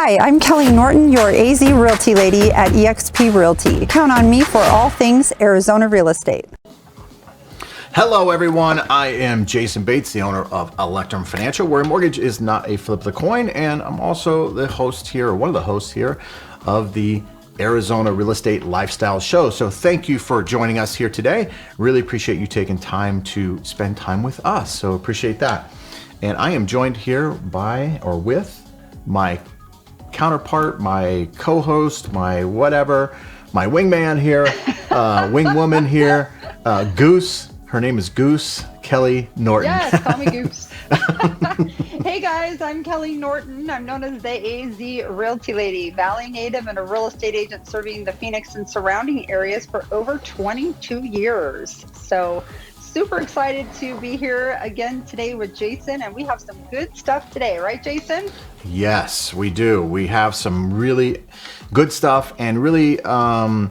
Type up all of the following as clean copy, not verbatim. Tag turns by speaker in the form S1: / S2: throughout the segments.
S1: Hi, I'm Kelley Norton, your AZ Realty lady at EXP Realty. Count on me for all things Arizona real estate.
S2: Hello everyone, I am Jason Bates, the owner of Electrum Financial, where mortgage is not a flip of the coin, and I'm also the host here, or one of the hosts here, of the Arizona Real Estate Lifestyle Show. So thank you for joining us here today. Really appreciate you taking time to spend time with us, so appreciate that. And I am joined here by, or with, my counterpart, my co-host, my whatever, my wingman here, wingwoman here, Goose. Her name is Goose, Kelley Norton.
S3: Yes, call me Goose. Hey guys, I'm Kelley Norton. I'm known as the AZ Realty Lady, Valley native and a real estate agent serving the Phoenix and surrounding areas for over 22 years. So super excited to be here again today with Jason, and we have some good stuff today, right, Jason?
S2: Yes, we do. We have some really good stuff and really kind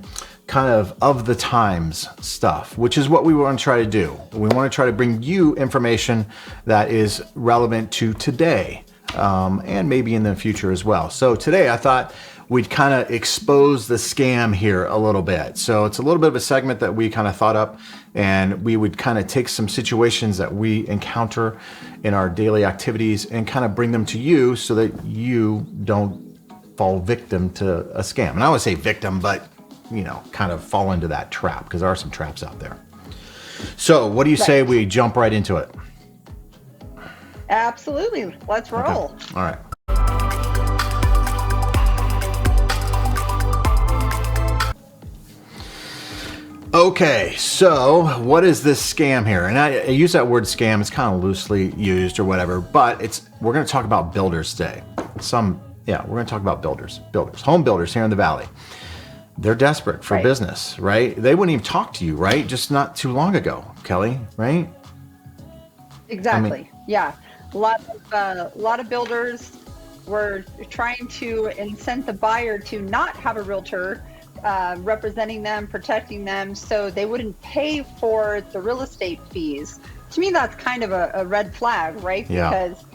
S2: of the times stuff, which is what we want to try to do. We want to try to bring you information that is relevant to today and maybe in the future as well. So today I thought we'd kind of expose the scam here a little bit. So it's a little bit of a segment that we kind of thought up, and we would kind of take some situations that we encounter in our daily activities and kind of bring them to you so that you don't fall victim to a scam. And I would say victim, but you know, kind of fall into that trap, because there are some traps out there. So what do you say we jump right into it?
S3: Absolutely. Let's roll.
S2: Okay. All right. Okay, so what is this scam here? And I use that word scam, it's kind of loosely used or whatever, but we're going to talk about builders today. We're going to talk about builders, home builders here in the Valley. They're desperate for business, right? They wouldn't even talk to you, right? Just not too long ago, Kelley, right?
S3: Exactly. Yeah. A lot of builders were trying to incent the buyer to not have a realtor representing them, protecting them, so they wouldn't pay for the real estate fees. To me, that's kind of a red flag, right?
S2: Yeah.
S3: Because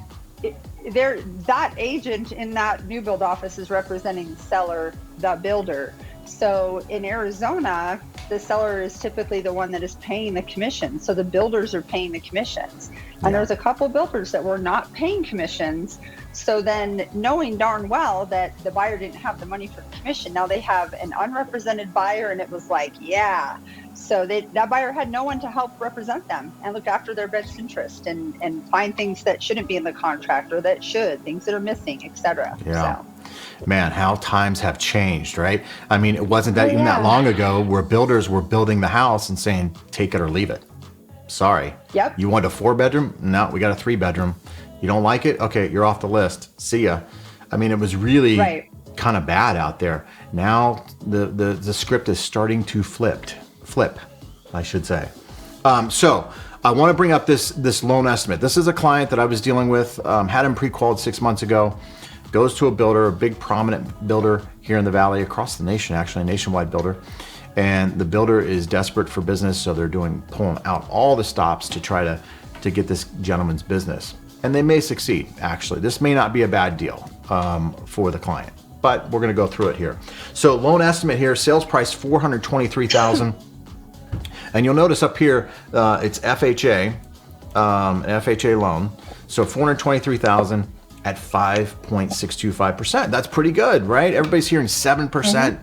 S3: that agent in that new build office is representing the seller, the builder. So in Arizona, the seller is typically the one that is paying the commission. So the builders are paying the commissions. And there's a couple builders that were not paying commissions. So then, knowing darn well that the buyer didn't have the money for the commission, now they have an unrepresented buyer, and it was like, yeah. So that buyer had no one to help represent them and look after their best interest and find things that shouldn't be in the contract or that should, things that are missing, etc.
S2: Yeah.
S3: So.
S2: Man, how times have changed, right? I mean, it wasn't that even that long ago where builders were building the house and saying, take it or leave it. Sorry.
S3: Yep.
S2: You want a 4-bedroom? No, we got a 3-bedroom. You don't like it? Okay, you're off the list. See ya. I mean, it was really kind of bad out there. Now the script is starting to flip, I should say. So I want to bring up this loan estimate. This is a client that I was dealing with, had him pre-qualified 6 months ago. Goes to a builder, a big prominent builder here in the Valley, across the nation, actually a nationwide builder. And the builder is desperate for business, so they're pulling out all the stops to try to get this gentleman's business. And they may succeed, actually. This may not be a bad deal for the client, but we're gonna go through it here. So loan estimate here, sales price $423,000. And you'll notice up here, it's FHA, an FHA loan. So $423,000 at 5.625%. That's pretty good, right? Everybody's hearing 7%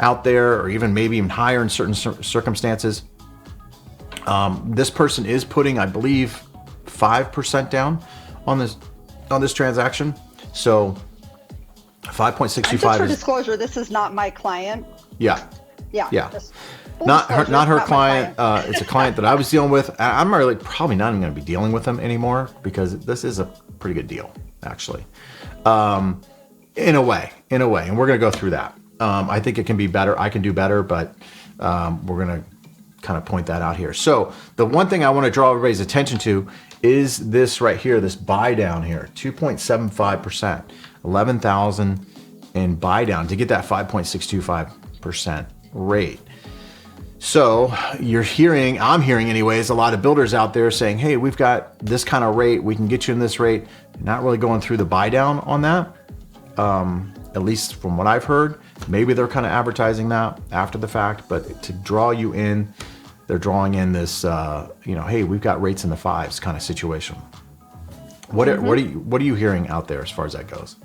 S2: out there, or maybe even higher in certain circumstances. This person is putting, I believe, 5% down on this transaction. So 5.625
S3: just for disclosure, this is not my client.
S2: Yeah.
S3: Not
S2: her client. It's a client that I was dealing with. I'm probably not even going to be dealing with them anymore, because this is a pretty good deal, actually, in a way, and we're going to go through that. I think it can be better. I can do better, but we're going to kind of point that out here. So the one thing I want to draw everybody's attention to is this right here, this buy down here, 2.75%, 11,000 in buy down to get that 5.625% rate. So I'm hearing anyways, a lot of builders out there saying, hey, we've got this kind of rate, we can get you in this rate, not really going through the buy down on that. at least from what I've heard. Maybe they're kind of advertising that after the fact, but to draw you in, they're drawing in this, hey, we've got rates in the 5s kind of situation. What are you hearing out there as far as that goes,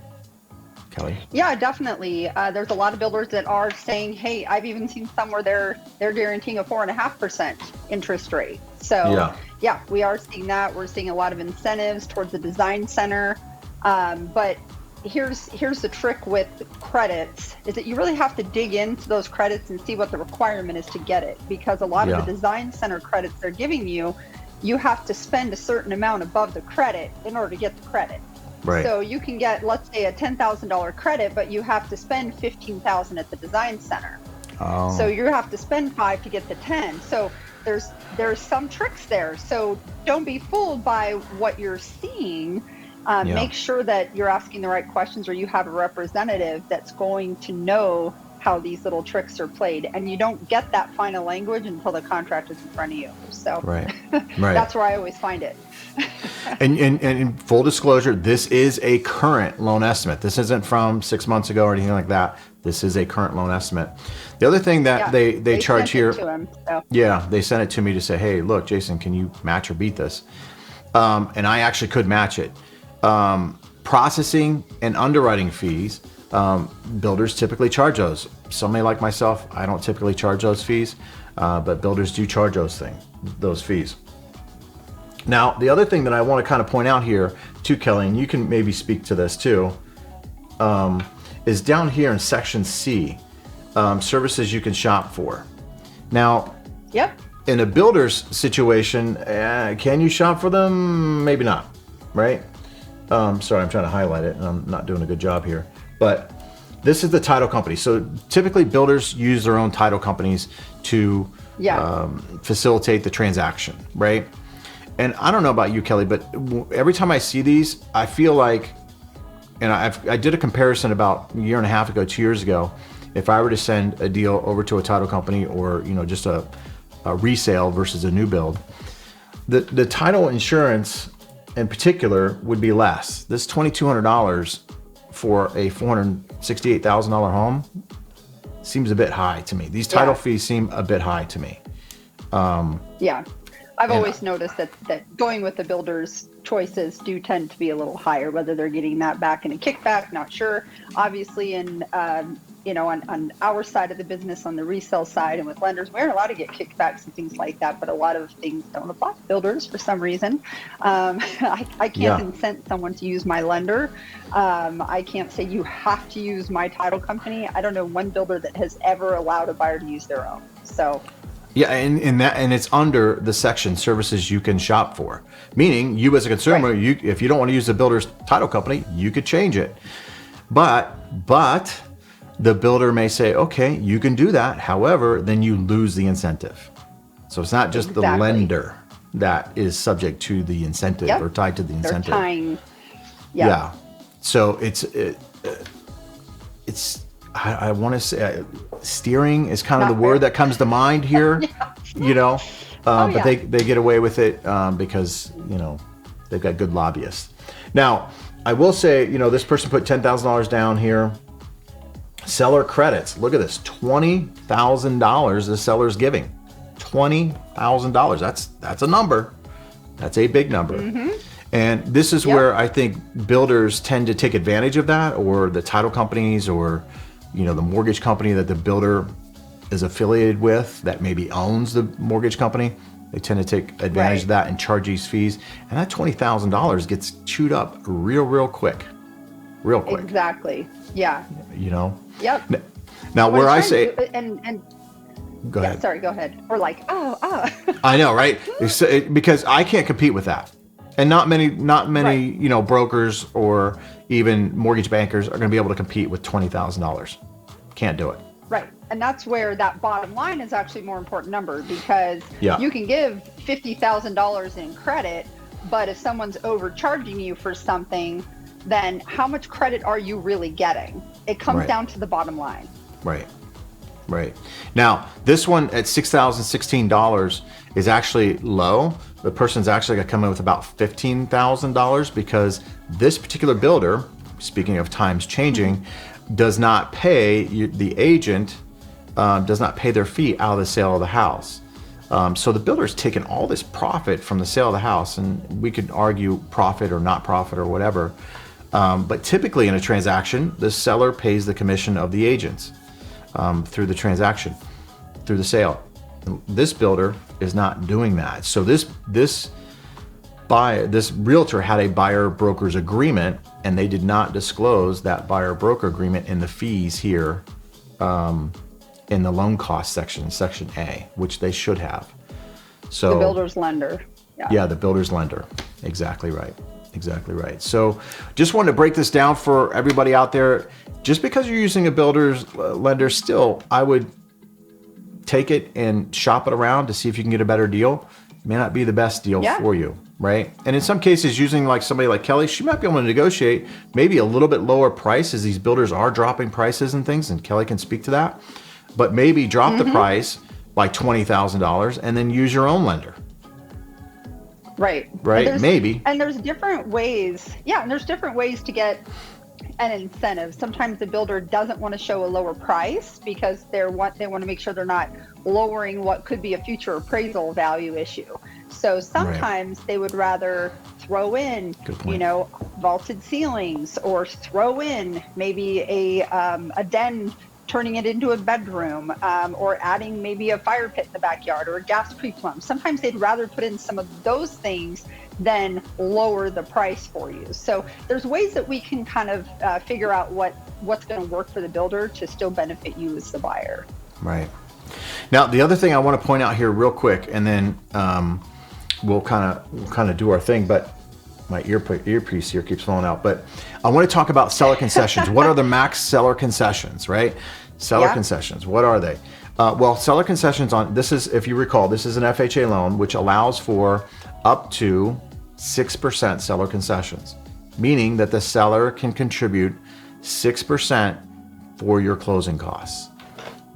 S2: Kelley?
S3: Yeah, definitely. There's a lot of builders that are saying, hey, I've even seen some where they're guaranteeing a 4.5% interest rate. So yeah, we are seeing that. We're seeing a lot of incentives towards the design center. But here's the trick with credits is that you really have to dig into those credits and see what the requirement is to get it, because a lot of the design center credits they're giving you have to spend a certain amount above the credit in order to get the credit.
S2: Right.
S3: So you can get, let's say, a $10,000 credit, but you have to spend $15,000 at the design center.
S2: Oh.
S3: So you have to spend 5 to get the 10. So there's some tricks there. So don't be fooled by what you're seeing. Make sure that you're asking the right questions, or you have a representative that's going to know how these little tricks are played. And you don't get that final language until the contract is in front of you. So that's where I always find it.
S2: And in full disclosure, this is a current loan estimate. This isn't from 6 months ago or anything like that. This is a current loan estimate. The other thing that they charge here, they sent it to me to say, hey, look, Jason, can you match or beat this? And I actually could match it. Processing and underwriting fees, builders typically charge those. Somebody like myself, I don't typically charge those fees, but builders do charge those fees. Now, the other thing that I want to kind of point out here too, Kelley, and you can maybe speak to this too, is down here in section C, services you can shop for. Now, in a builder's situation, can you shop for them? Maybe not, right? Sorry, I'm trying to highlight it and I'm not doing a good job here, but this is the title company. So typically builders use their own title companies to facilitate the transaction, right? And I don't know about you, Kelley, but every time I see these, I feel like, and I did a comparison about a year and a half ago, 2 years ago, if I were to send a deal over to a title company or, just a resale versus a new build, the title insurance in particular would be less. This $2,200 for a $468,000 home seems a bit high to me. These title fees seem a bit high to me.
S3: I've always noticed that going with the builder's choices do tend to be a little higher, whether they're getting that back in a kickback, not sure. Obviously, on our side of the business, on the resale side and with lenders, we're allowed to get kickbacks and things like that, but a lot of things don't apply to builders for some reason. I can't incent someone to use my lender. I can't say you have to use my title company. I don't know one builder that has ever allowed a buyer to use their own. So.
S2: Yeah, and it's under the section services you can shop for. Meaning, you as a consumer, if you don't want to use the builder's title company, you could change it. But the builder may say, okay, you can do that. However, then you lose the incentive. So it's not just the lender that is subject to the incentive or tied to the incentive.
S3: They're tying.
S2: Yeah. So it's I want to say steering is kind of the word that comes to mind here, but they get away with it because, they've got good lobbyists. Now, I will say, this person put $10,000 down here. Seller credits. Look at this, $20,000 the seller's giving. $20,000. That's a number. That's a big number. Mm-hmm. And this is where I think builders tend to take advantage of that, or the title companies, or the mortgage company that the builder is affiliated with that maybe owns the mortgage company. They tend to take advantage of that and charge these fees. And that $20,000 gets chewed up real quick. Real quick.
S3: Exactly. Yeah. Yep.
S2: Now, where I say...
S3: And
S2: go ahead.
S3: Sorry, go ahead. Or like,
S2: I know, right? Because I can't compete with that. And not many, brokers or even mortgage bankers are going to be able to compete with $20,000. Can't do it.
S3: Right. And that's where that bottom line is actually a more important number, because you can give $50,000 in credit, but if someone's overcharging you for something, then how much credit are you really getting? It comes down to the bottom line. Right.
S2: Now, this one at $6,016 is actually low. The person's actually going to come in with about $15,000 because this particular builder, speaking of times changing, does not pay, the agent does not pay their fee out of the sale of the house. So the builder's taken all this profit from the sale of the house, and we could argue profit or not profit or whatever. But typically in a transaction, the seller pays the commission of the agents through the transaction, through the sale. This builder is not doing that. So this realtor had a buyer broker's agreement, and they did not disclose that buyer broker agreement in the fees here in the loan cost section, section A, which they should have. So
S3: the builder's lender.
S2: Yeah, the builder's lender. Exactly right. Exactly right. So just wanted to break this down for everybody out there. Just because you're using a builder's lender, still, I would take it and shop it around to see if you can get a better deal. It may not be the best deal for you, right? And in some cases, using like somebody like Kelley, she might be able to negotiate maybe a little bit lower price, as these builders are dropping prices and things, and Kelley can speak to that. But maybe drop the price by $20,000 and then use your own lender.
S3: Right.
S2: Maybe.
S3: And there's different ways. Yeah. And there's different ways to get an incentive. Sometimes the builder doesn't want to show a lower price because they want to make sure they're not lowering what could be a future appraisal value issue. So sometimes they would rather throw in, vaulted ceilings, or throw in maybe a den, turning it into a bedroom, or adding maybe a fire pit in the backyard or a gas pre-plumb. Sometimes they'd rather put in some of those things than lower the price for you. So there's ways that we can kind of figure out what's going to work for the builder to still benefit you as the buyer.
S2: Right. Now, the other thing I want to point out here real quick, and then we'll kind of do our thing, but my earpiece here keeps falling out. But I want to talk about seller concessions. What are the max seller concessions, right? Seller concessions, what are they? Well, seller concessions on this is, if you recall, this is an FHA loan, which allows for up to 6% seller concessions, meaning that the seller can contribute 6% for your closing costs.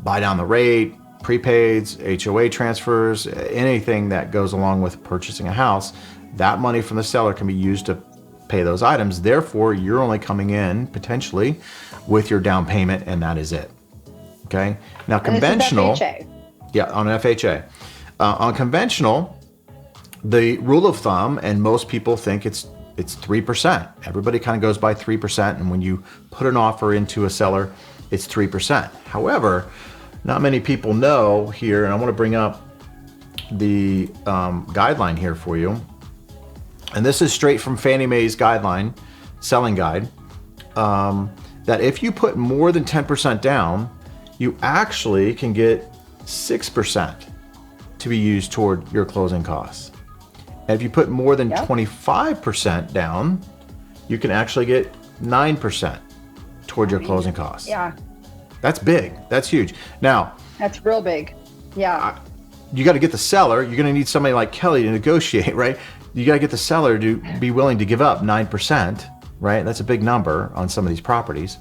S2: Buy down the rate, prepaids, HOA transfers, anything that goes along with purchasing a house, that money from the seller can be used to pay those items. Therefore, you're only coming in potentially with your down payment, and that is it. Okay. Now, conventional.
S3: On
S2: FHA. On conventional, the rule of thumb, and most people think it's 3%. Everybody kind of goes by 3%, and when you put an offer into a seller, it's 3%. However, not many people know here, and I want to bring up the guideline here for you. And this is straight from Fannie Mae's guideline, selling guide, that if you put more than 10% down, you actually can get 6% to be used toward your closing costs. And if you put more than 25% down, you can actually get 9% toward your closing costs.
S3: Yeah.
S2: That's big. That's huge. Now,
S3: that's real big. Yeah.
S2: You got to get the seller. You're going to need somebody like Kelley to negotiate, right? You got to get the seller to be willing to give up 9%, right? That's a big number on some of these properties.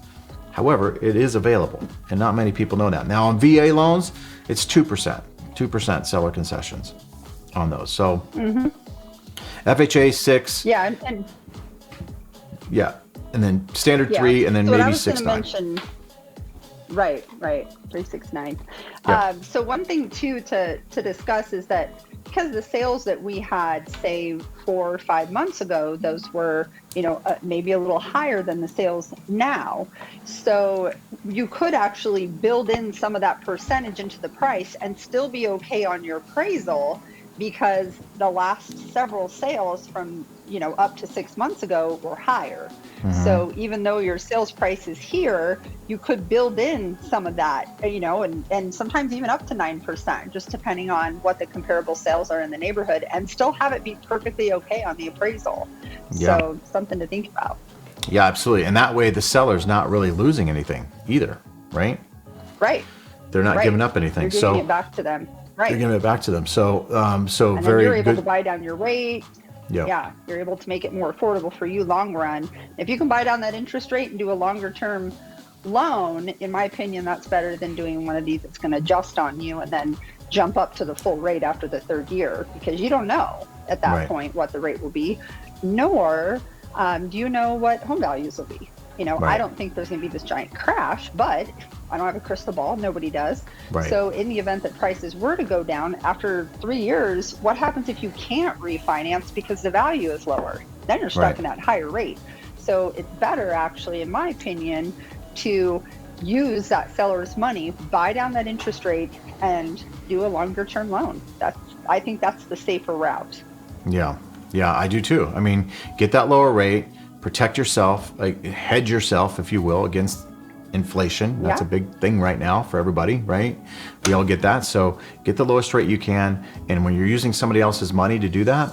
S2: However, it is available, and not many people know that. Now, on VA loans, it's 2% seller concessions on those. So FHA 6.
S3: Yeah.
S2: And then standard 3, and then maybe 6.9.
S3: Right, 369. So one thing too to discuss is that because the sales that we had, say 4 or 5 months ago, those were, maybe a little higher than the sales now. So you could actually build in some of that percentage into the price and still be okay on your appraisal, because the last several sales from, up to 6 months ago were higher. So even though your sales price is here, you could build in some of that, and sometimes even up to 9%, just depending on what the comparable sales are in the neighborhood, and still have it be perfectly okay on the appraisal.
S2: Yeah.
S3: So something to think about.
S2: Yeah, absolutely. And that way the seller's not really losing anything either, right?
S3: Right.
S2: They're not giving up anything.
S3: You're giving it back to them. Right.
S2: You're giving it back to them. So, and
S3: then
S2: very
S3: you're able
S2: good.
S3: to buy down your rate.
S2: Yep.
S3: Yeah, you're able to make it more affordable for you long run. If you can buy down that interest rate and do a longer term loan, in my opinion, that's better than doing one of these that's going to adjust on you and then jump up to the full rate after the 3rd year, because you don't know at that point what the rate will be, nor do you know what home values will be. I don't think there's going to be this giant crash, but I don't have a crystal ball. Nobody does.
S2: Right.
S3: So in the event that prices were to go down after 3 years, what happens if you can't refinance because the value is lower? Then you're stuck in that higher rate. So it's better, actually, in my opinion, to use that seller's money, buy down that interest rate, and do a longer term loan. I think that's the safer route.
S2: Yeah, I do too. I mean, get that lower rate, protect yourself, like hedge yourself, if you will, against inflation. That's a big thing right now for everybody, right? We all get that. So get the lowest rate you can. And when you're using somebody else's money to do that,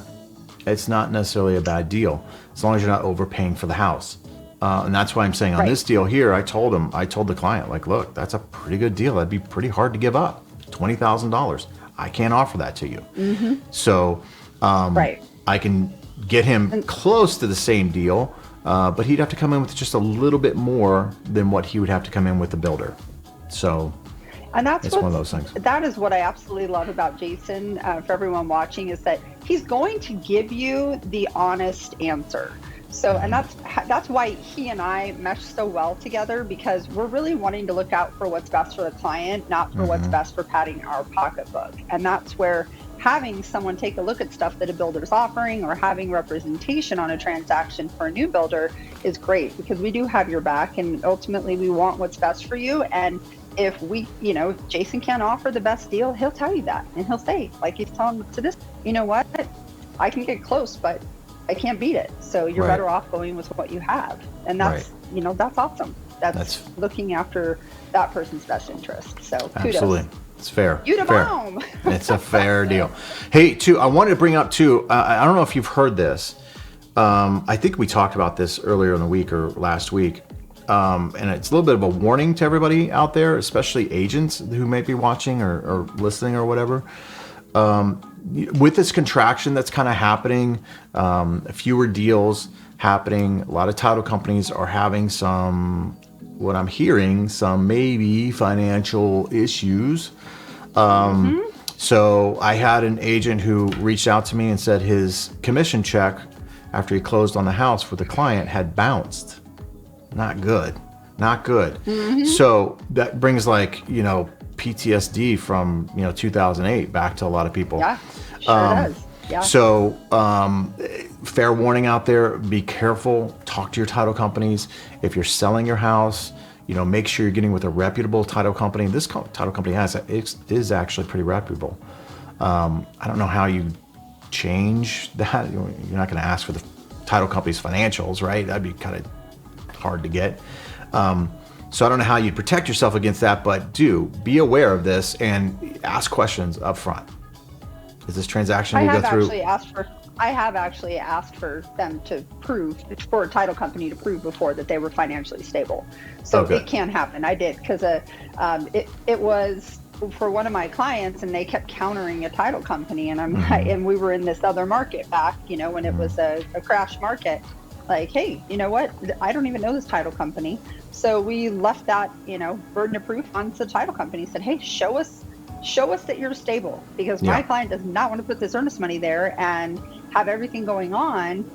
S2: it's not necessarily a bad deal, as long as you're not overpaying for the house. And that's why I'm saying on this deal here, I told the client, like, look, that's a pretty good deal. That'd be pretty hard to give up. $20,000. I can't offer that to you. So I can get him close to the same deal, but he'd have to come in with just a little bit more than what he would have to come in with the builder. So
S3: and that's
S2: it's one of those things.
S3: That is what I absolutely love about Jason, for everyone watching, is that he's going to give you the honest answer. So, and that's why he and I mesh so well together, because we're really wanting to look out for what's best for the client, not for what's best for padding our pocketbook. And that's where having someone take a look at stuff that a builder's offering, or having representation on a transaction for a new builder, is great, because we do have your back, and ultimately we want what's best for you. And if we, if Jason can't offer the best deal, he'll tell you that, and he'll say, like he's telling to this, you know what, I can get close, but I can't beat it. So you're better off going with what you have. And that's, that's awesome. That's looking after that person's best interest. So kudos.
S2: Absolutely. It's fair.
S3: You the bomb.
S2: It's a fair deal. Hey, I wanted to bring up too, I don't know if you've heard this. I think we talked about this earlier in the week or last week. And it's a little bit of a warning to everybody out there, especially agents who may be watching or listening or whatever. With this contraction that's kind of happening, fewer deals happening, a lot of title companies are having what I'm hearing, some maybe financial issues. So I had an agent who reached out to me and said his commission check after he closed on the house for the client had bounced. Not good. So that brings PTSD from 2008 back to a lot of people.
S3: Yeah, sure does. Yeah.
S2: So fair warning out there: be careful. Talk to your title companies. If you're selling your house, make sure you're getting with a reputable title company. This title company is actually pretty reputable. I don't know how you change that. You're not going to ask for the title company's financials, right? That'd be kind of hard to get. So I don't know how you'd protect yourself against that, but do be aware of this and ask questions up front. Is this transaction you go through?
S3: I have actually asked for them to prove, for a title company to prove before that they were financially stable. So it can happen. I did, because it was for one of my clients, and they kept countering a title company, and and we were in this other market back, when it was a crash market. Like, hey, you know what? I don't even know this title company. So we left that, burden of proof onto the title company. Said, hey, show us that you're stable, because my client does not want to put this earnest money there and have everything going on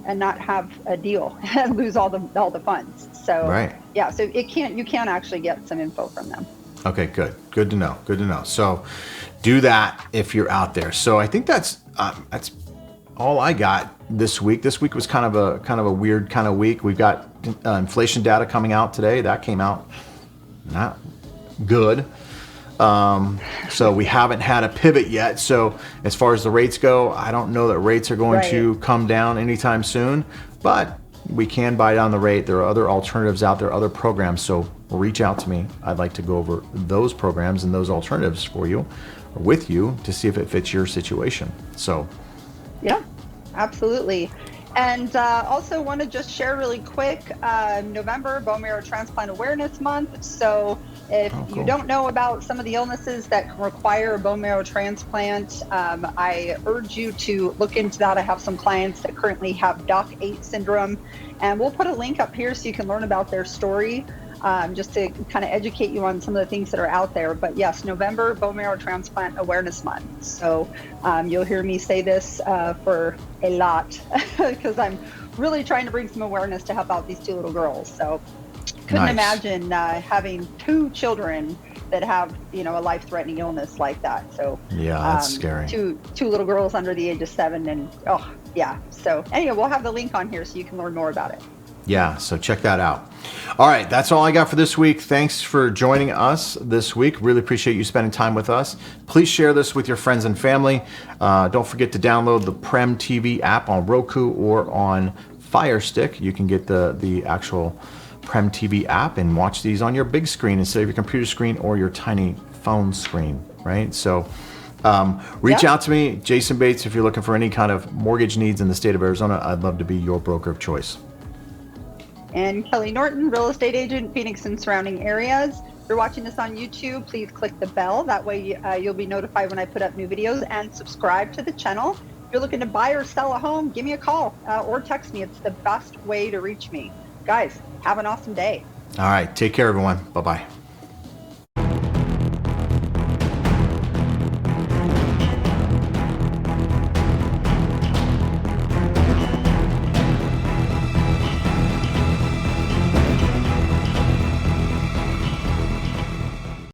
S3: and not have a deal and lose all the funds. So so you can actually get some info from them.
S2: Okay, good to know. So do that if you're out there. So I think that's all I got this week. This week was kind of a weird kind of week. We've got inflation data coming out today. That came out not good. So we haven't had a pivot yet. So as far as the rates go, I don't know that rates are going to come down anytime soon, but we can buy down the rate. There are other alternatives out there, other programs. So reach out to me. I'd like to go over those programs and those alternatives for you, or with you, to see if it fits your situation. So
S3: yeah, absolutely. And also want to just share really quick, November, Bone Marrow Transplant Awareness Month. So if you don't know about some of the illnesses that can require a bone marrow transplant, I urge you to look into that. I have some clients that currently have DOC8 syndrome, and we'll put a link up here so you can learn about their story, just to kind of educate you on some of the things that are out there. But yes, November, Bone Marrow Transplant Awareness Month. So you'll hear me say this for a lot, because I'm really trying to bring some awareness to help out these 2 little girls. So couldn't imagine having 2 children that have, a life-threatening illness like that. So
S2: yeah, that's scary.
S3: Two little girls under the age of 7, and So anyway, we'll have the link on here so you can learn more about it.
S2: Yeah, so check that out. All right, that's all I got for this week. Thanks for joining us this week. Really appreciate you spending time with us. Please share this with your friends and family. Don't forget to download the Prem TV app on Roku or on Fire Stick. You can get the actual Prem TV app and watch these on your big screen instead of your computer screen or your tiny phone screen, right? So reach out to me, Jason Bates, if you're looking for any kind of mortgage needs in the state of Arizona. I'd love to be your broker of choice.
S3: And Kelley Norton, real estate agent, Phoenix and surrounding areas. If you're watching this on YouTube, please click the bell. That way you'll be notified when I put up new videos, and subscribe to the channel. If you're looking to buy or sell a home, give me a call or text me. It's the best way to reach me. Guys, have an awesome day.
S2: All right. Take care, everyone. Bye-bye.